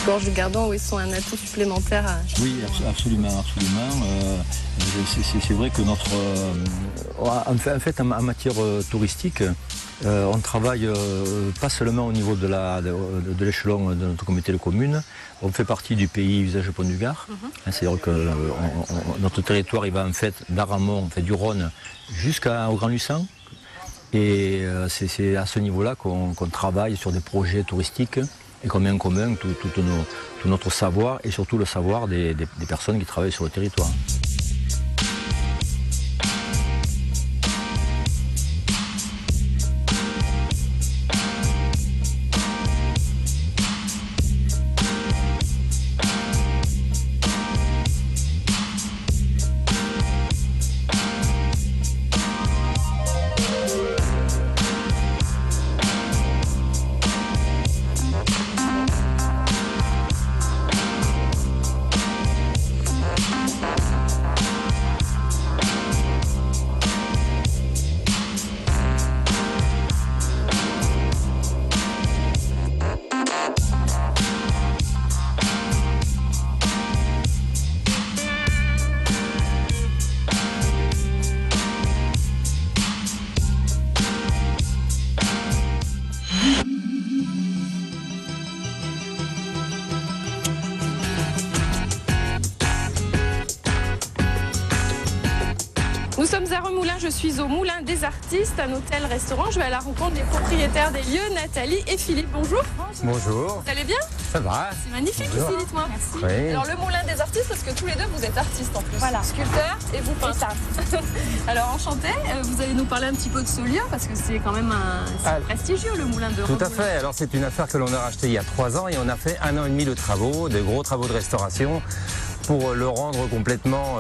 gorges du Gardon, oui, sont un atout supplémentaire. Oui, absolument. C'est vrai que en matière touristique, on travaille pas seulement au niveau de l'échelon de notre comité de communes. On fait partie du pays usage Pont du Gard. C'est-à-dire que notre territoire, il va en fait d'Aramon, du Rhône jusqu'au Grand Lucent. Et c'est à ce niveau-là qu'on travaille sur des projets touristiques et qu'on met en commun tout notre savoir et surtout le savoir des personnes qui travaillent sur le territoire. Nous sommes à Remoulins, je suis au Moulin des Artistes, un hôtel-restaurant. Je vais à la rencontre des propriétaires des lieux, Nathalie et Philippe. Bonjour. Bonjour. Vous allez bien? Ça va. C'est magnifique ici, dites-moi. Merci. Oui. Alors le Moulin des Artistes, parce que tous les deux vous êtes artistes en plus. Voilà. Sculpteur et vous peintre. Alors enchanté, vous allez nous parler un petit peu de ce lieu, parce que c'est quand même prestigieux le Moulin de Remoulins. Tout à fait. Alors c'est une affaire que l'on a rachetée il y a 3 ans et on a fait 1 an et demi de travaux, de gros travaux de restauration pour le rendre complètement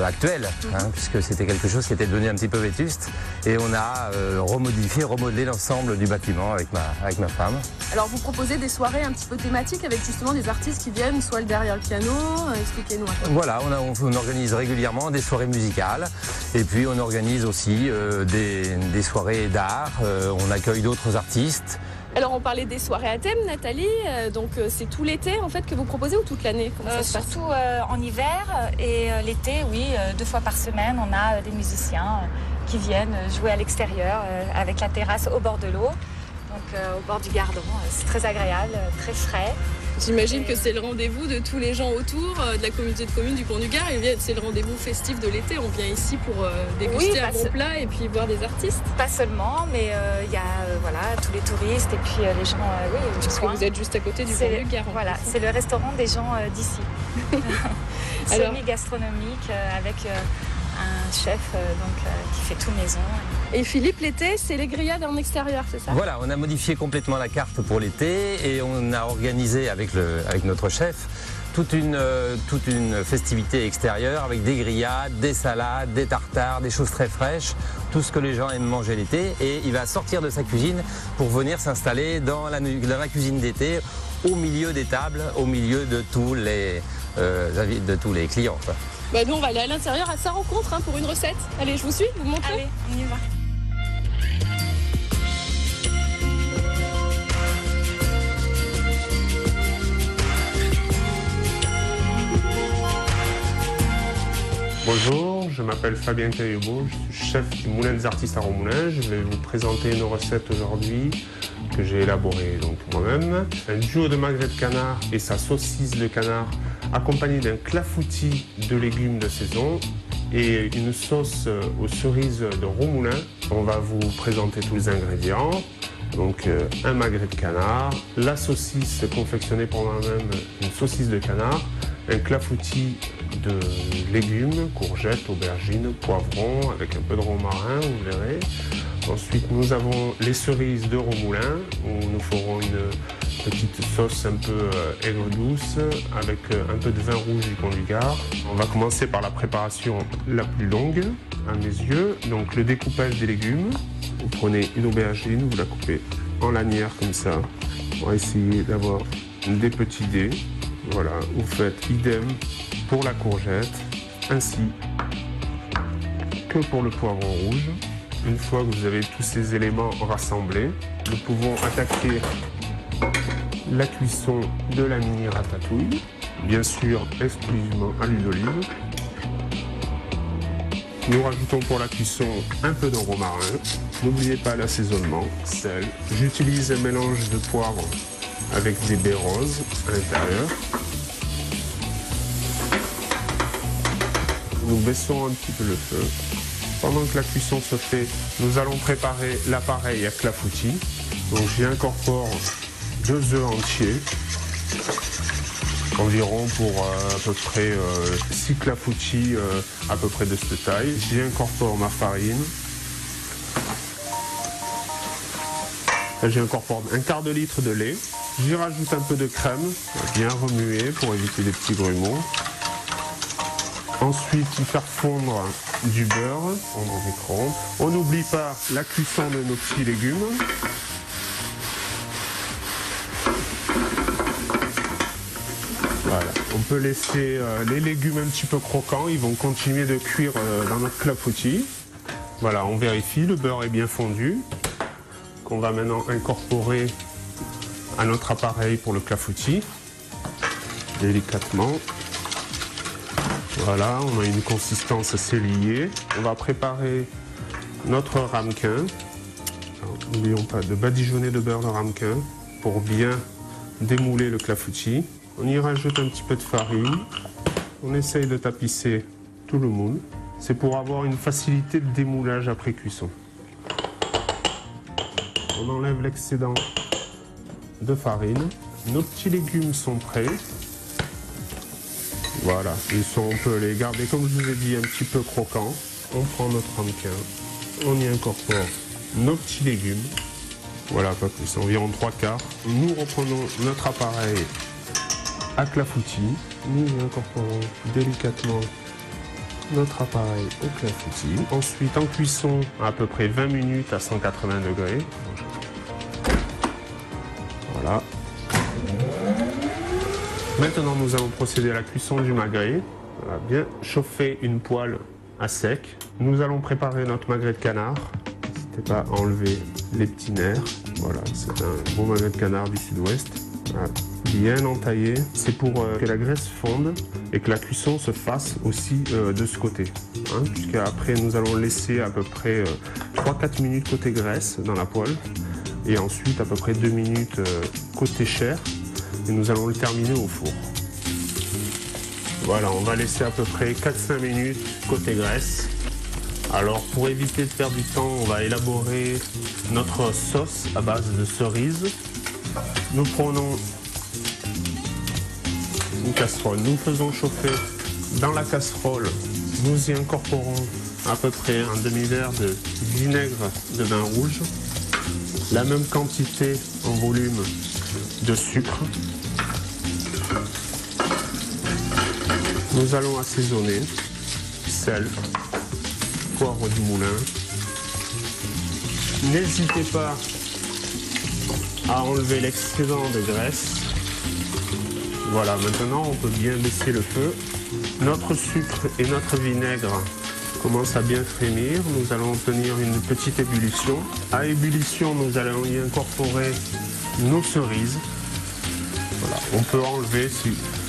actuel, puisque c'était quelque chose qui était devenu un petit peu vétuste. Et on a remodelé l'ensemble du bâtiment avec ma femme. Alors vous proposez des soirées un petit peu thématiques avec justement des artistes qui viennent soit derrière le piano, expliquez-nous un peu. Voilà, on organise régulièrement des soirées musicales et puis on organise aussi des soirées d'art, on accueille d'autres artistes. Alors on parlait des soirées à thème, Nathalie, donc c'est tout l'été en fait que vous proposez ou toute l'année? Comment ça se passe? Surtout en hiver et l'été, oui, 2 fois par semaine, on a des musiciens qui viennent jouer à l'extérieur avec la terrasse au bord de l'eau, donc au bord du Gardon. C'est très agréable, très frais. J'imagine que c'est le rendez-vous de tous les gens autour de la communauté de communes du Pont du Gard. C'est le rendez-vous festif de l'été. On vient ici pour déguster un bon plat et puis voir des artistes. Pas seulement, mais il y a voilà, tous les touristes et puis les gens du Parce coin. que vous êtes juste à côté du Pont du Gard. Voilà, c'est le restaurant des gens d'ici. Semi-gastronomique avec un chef qui fait tout maison. Et Philippe, l'été, c'est les grillades en extérieur, c'est ça? Voilà, on a modifié complètement la carte pour l'été et on a organisé avec notre chef toute une festivité extérieure avec des grillades, des salades, des tartares, des choses très fraîches, tout ce que les gens aiment manger l'été. Et il va sortir de sa cuisine pour venir s'installer dans la cuisine d'été, au milieu des tables, au milieu de tous les clients. Bah nous, on va aller à l'intérieur à sa rencontre pour une recette. Allez, je vous suis, vous me montrez? Allez, on y va. Bonjour, je m'appelle Fabien Caillebout, je suis chef du Moulin des Artistes à Remoulins. Je vais vous présenter une recette aujourd'hui que j'ai élaborée moi-même. Un duo de magret de canard et sa saucisse de canard accompagné d'un clafoutis de légumes de saison et une sauce aux cerises de Remoulins. On va vous présenter tous les ingrédients. Donc un magret de canard, la saucisse confectionnée par moi-même, une saucisse de canard, un clafoutis de légumes, courgettes, aubergines, poivrons, avec un peu de romarin, vous verrez. Ensuite, nous avons les cerises de Remoulins, où nous ferons une petite sauce un peu aigre-douce, avec un peu de vin rouge du Pont du Gard. On va commencer par la préparation la plus longue, à mes yeux. Donc le découpage des légumes. Vous prenez une aubergine, vous la coupez en lanières comme ça. On va essayer d'avoir des petits dés. Voilà, vous faites idem pour la courgette, ainsi que pour le poivron rouge. Une fois que vous avez tous ces éléments rassemblés, nous pouvons attaquer la cuisson de la mini ratatouille, bien sûr exclusivement à l'huile d'olive. Nous rajoutons pour la cuisson un peu de romarin. N'oubliez pas l'assaisonnement, sel. J'utilise un mélange de poivre avec des baies roses à l'intérieur. Nous baissons un petit peu le feu. Pendant que la cuisson se fait, nous allons préparer l'appareil à clafoutis. Donc j'y incorpore 2 œufs entiers, environ pour à peu près 6 clafoutis à peu près de cette taille. J'y incorpore ma farine. J'y incorpore un quart de litre de lait. J'y rajoute un peu de crème, bien remuer pour éviter les petits grumeaux. Ensuite, y faire fondre du beurre en micro-ondes. On n'oublie pas la cuisson de nos petits légumes. Voilà. On peut laisser les légumes un petit peu croquants, ils vont continuer de cuire dans notre clafoutis. Voilà, on vérifie, le beurre est bien fondu, qu'on va maintenant incorporer à notre appareil pour le clafoutis, délicatement. Voilà, on a une consistance assez liée. On va préparer notre ramequin. N'oublions pas de badigeonner de beurre le ramequin pour bien démouler le clafoutis. On y rajoute un petit peu de farine. On essaye de tapisser tout le moule. C'est pour avoir une facilité de démoulage après cuisson. On enlève l'excédent de farine. Nos petits légumes sont prêts. Voilà, on peut les garder, comme je vous ai dit, un petit peu croquants. On prend notre ramequin, on y incorpore nos petits légumes. Voilà, pas plus, environ 3/4. Nous reprenons notre appareil à clafoutis. Nous y incorporons délicatement notre appareil au clafoutis. Ensuite, en cuisson, à peu près 20 minutes à 180 degrés. Voilà. Maintenant, nous allons procéder à la cuisson du magret. On va bien chauffer une poêle à sec. Nous allons préparer notre magret de canard. N'hésitez pas à enlever les petits nerfs. Voilà, c'est un beau magret de canard du sud-ouest. Voilà, bien entaillé. C'est pour que la graisse fonde et que la cuisson se fasse aussi de ce côté. Hein, puisqu'après, nous allons laisser à peu près 3-4 minutes côté graisse dans la poêle. Et ensuite, à peu près 2 minutes côté chair. Et nous allons le terminer au four. Voilà, on va laisser à peu près 4-5 minutes côté graisse. Alors pour éviter de perdre du temps, on va élaborer notre sauce à base de cerises. Nous prenons une casserole, nous faisons chauffer dans la casserole, nous y incorporons à peu près un demi-verre de vinaigre de vin rouge, la même quantité en volume de sucre. Nous allons assaisonner, sel, poivre du moulin. N'hésitez pas à enlever l'excédent de graisse. Voilà, maintenant on peut bien baisser le feu. Notre sucre et notre vinaigre commencent à bien frémir. Nous allons obtenir une petite ébullition. À ébullition, nous allons y incorporer nos cerises. Voilà, on peut enlever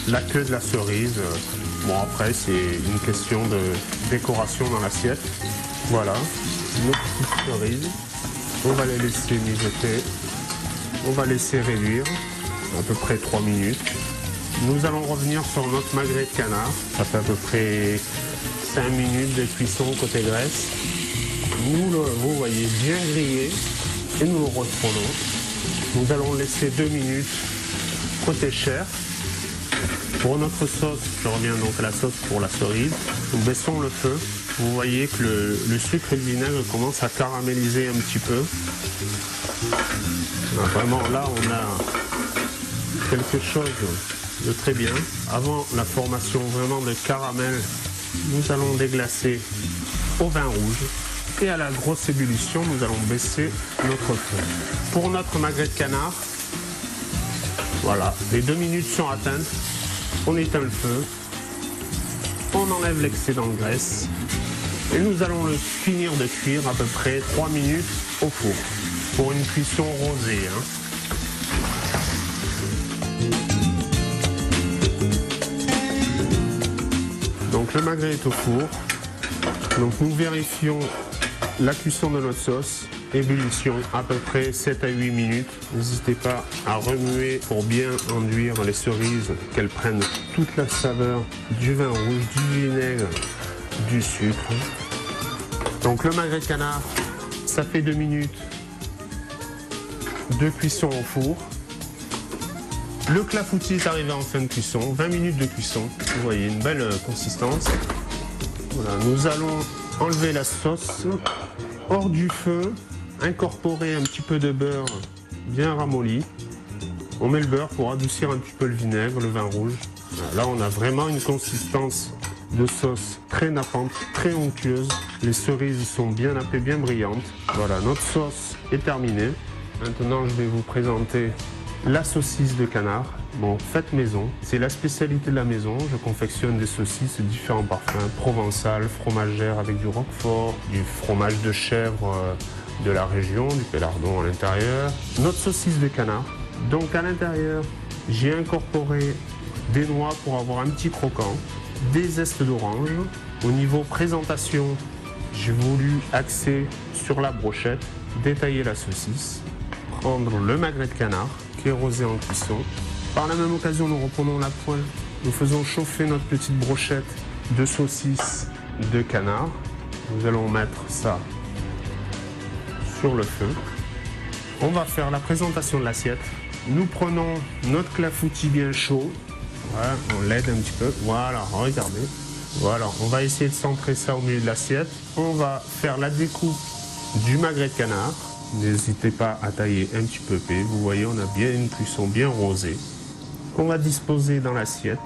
la queue de la cerise. Bon, après, c'est une question de décoration dans l'assiette. Voilà, nos petites cerises. On va les laisser mijoter. On va laisser réduire à peu près 3 minutes. Nous allons revenir sur notre magret de canard. Ça fait à peu près 5 minutes de cuisson côté graisse. Vous voyez, bien grillé. Et nous le reprenons. Nous allons laisser 2 minutes côté chair. Pour notre sauce, je reviens donc à la sauce pour la cerise. Nous baissons le feu. Vous voyez que le sucre et le vinaigre commencent à caraméliser un petit peu. Vraiment, là, on a quelque chose de très bien. Avant la formation vraiment de caramel, nous allons déglacer au vin rouge. Et à la grosse ébullition, nous allons baisser notre feu. Pour notre magret de canard, voilà, les 2 minutes sont atteintes. On éteint le feu, on enlève l'excédent de graisse et nous allons le finir de cuire à peu près 3 minutes au four pour une cuisson rosée. le magret est au four. Donc nous vérifions la cuisson de notre sauce. Ébullition à peu près 7 à 8 minutes. N'hésitez pas à remuer pour bien enduire les cerises, qu'elles prennent toute la saveur du vin rouge, du vinaigre, du sucre. Donc le magret de canard, ça fait 2 minutes de cuisson au four. Le clafoutis est arrivé en fin de cuisson, 20 minutes de cuisson. Vous voyez une belle consistance. Voilà, nous allons enlever la sauce hors du feu, incorporer un petit peu de beurre bien ramolli. On met le beurre pour adoucir un petit peu le vinaigre, le vin rouge. Voilà, là, on a vraiment une consistance de sauce très nappante, très onctueuse. Les cerises sont bien nappées, bien brillantes. Voilà, notre sauce est terminée. Maintenant, je vais vous présenter la saucisse de canard. Bon, faite maison, c'est la spécialité de la maison. Je confectionne des saucisses, différents parfums, provençal, fromagère avec du roquefort, du fromage de chèvre de la région, du pélardon à l'intérieur. Notre saucisse de canard. Donc à l'intérieur, j'ai incorporé des noix pour avoir un petit croquant, des zestes d'orange. Au niveau présentation, j'ai voulu axer sur la brochette, détailler la saucisse, prendre le magret de canard qui est rosé en cuisson. Par la même occasion, nous reprenons la poêle. Nous faisons chauffer notre petite brochette de saucisse de canard. Nous allons mettre ça sur le feu. On va faire la présentation de l'assiette. Nous prenons notre clafoutis bien chaud. Voilà, on l'aide un petit peu. Voilà, regardez. Voilà, on va essayer de centrer ça au milieu de l'assiette. On va faire la découpe du magret de canard. N'hésitez pas à tailler un petit peu épais. Vous voyez, on a bien une cuisson bien rosée. Qu'on va disposer dans l'assiette,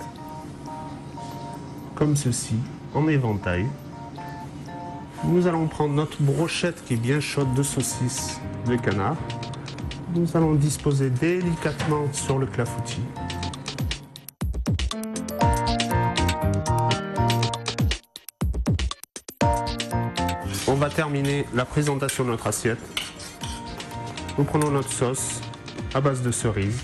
comme ceci, en éventail. Nous allons prendre notre brochette qui est bien chaude de saucisse de canard. Nous allons disposer délicatement sur le clafoutis. On va terminer la présentation de notre assiette. Nous prenons notre sauce à base de cerises.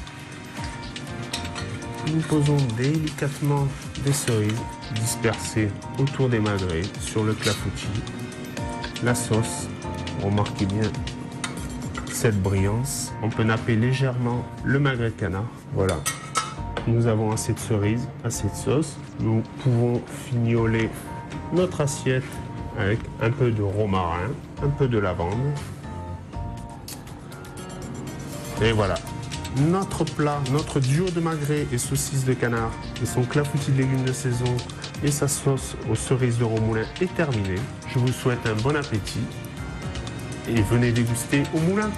Nous posons délicatement des cerises dispersées autour des magrets sur le clafoutis. La sauce, remarquez bien cette brillance. On peut napper légèrement le magret de canard. Voilà, nous avons assez de cerises, assez de sauce. Nous pouvons fignoler notre assiette avec un peu de romarin, un peu de lavande. Et voilà. Notre plat, notre duo de magret et saucisse de canard et son clafoutis de légumes de saison et sa sauce aux cerises de Romoulin est terminé. Je vous souhaite un bon appétit et venez déguster au moulin.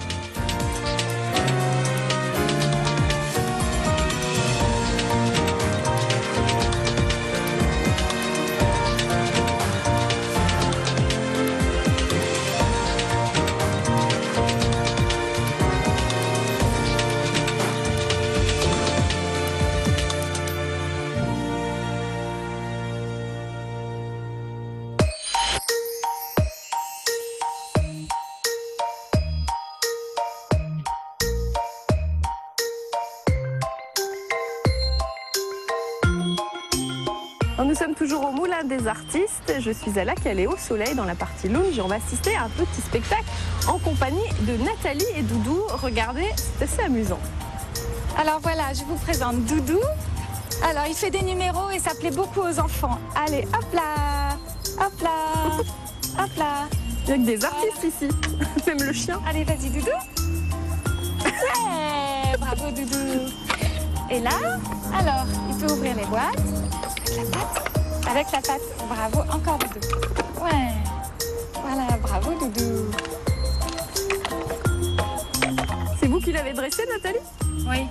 Nous sommes toujours au Moulin des Artistes. Je suis à la Calais au soleil dans la partie lounge. On va assister à un petit spectacle en compagnie de Nathalie et Doudou. Regardez, c'est assez amusant. Alors voilà, je vous présente Doudou. Alors il fait des numéros et ça plaît beaucoup aux enfants. Allez, hop là, hop là, hop là. Il y a que des artistes ici, même le chien. Allez, vas-y Doudou. Ouais, bravo Doudou. Et là, alors, il peut ouvrir les boîtes. Avec la patte, bravo, encore Doudou. Ouais, voilà, bravo Doudou. C'est vous qui l'avez dressé, Nathalie? Oui.